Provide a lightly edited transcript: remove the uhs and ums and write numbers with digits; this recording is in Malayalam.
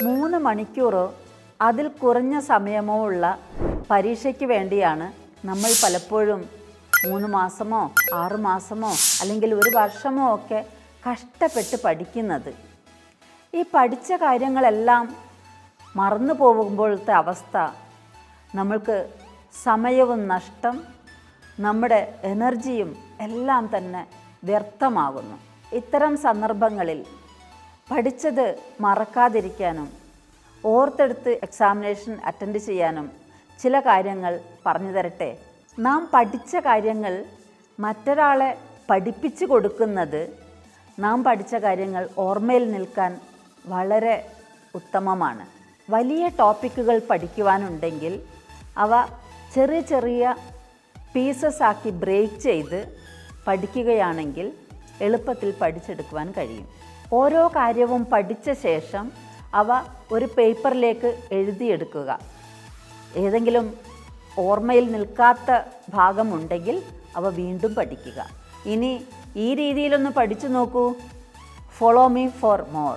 3 മണിക്കൂറോ അതിൽ കുറഞ്ഞ സമയമോ ഉള്ള പരീക്ഷയ്ക്ക് വേണ്ടിയാണ് നമ്മൾ പലപ്പോഴും 3 മാസമോ 6 മാസമോ അല്ലെങ്കിൽ 1 വർഷമോ ഒക്കെ കഷ്ടപ്പെട്ട് പഠിക്കുന്നത്. ഈ പഠിച്ച കാര്യങ്ങളെല്ലാം മറന്നു പോകുമ്പോഴത്തെ അവസ്ഥ, നമ്മൾക്ക് സമയവും നഷ്ടം, നമ്മുടെ എനർജിയും എല്ലാം തന്നെ വ്യർത്ഥമാകുന്നു. ഇത്തരം സന്ദർഭങ്ങളിൽ പഠിച്ചത് മറക്കാതിരിക്കാനും ഓർത്തെടുത്ത് എക്സാമിനേഷൻ അറ്റൻഡ് ചെയ്യാനും ചില കാര്യങ്ങൾ പറഞ്ഞു തരട്ടെ. നാം പഠിച്ച കാര്യങ്ങൾ മറ്റൊരാളെ പഠിപ്പിച്ചു കൊടുക്കുന്നത് നാം പഠിച്ച കാര്യങ്ങൾ ഓർമ്മയിൽ നിൽക്കാൻ വളരെ ഉത്തമമാണ്. വലിയ ടോപ്പിക്കുകൾ പഠിക്കുവാനുണ്ടെങ്കിൽ അവ ചെറിയ ചെറിയ പീസസ് ആക്കി ബ്രേക്ക് ചെയ്ത് പഠിക്കുകയാണെങ്കിൽ എളുപ്പത്തിൽ പഠിച്ചെടുക്കുവാൻ കഴിയും. ഓരോ കാര്യവും പഠിച്ച ശേഷം അവ ഒരു പേപ്പറിലേക്ക് എഴുതിയെടുക്കുക. ഏതെങ്കിലും ഓർമ്മയിൽ നിൽക്കാത്ത ഭാഗമുണ്ടെങ്കിൽ അവ വീണ്ടും പഠിക്കുക. ഇനി ഈ രീതിയിലൊന്ന് പഠിച്ചു നോക്കൂ. Follow me for more.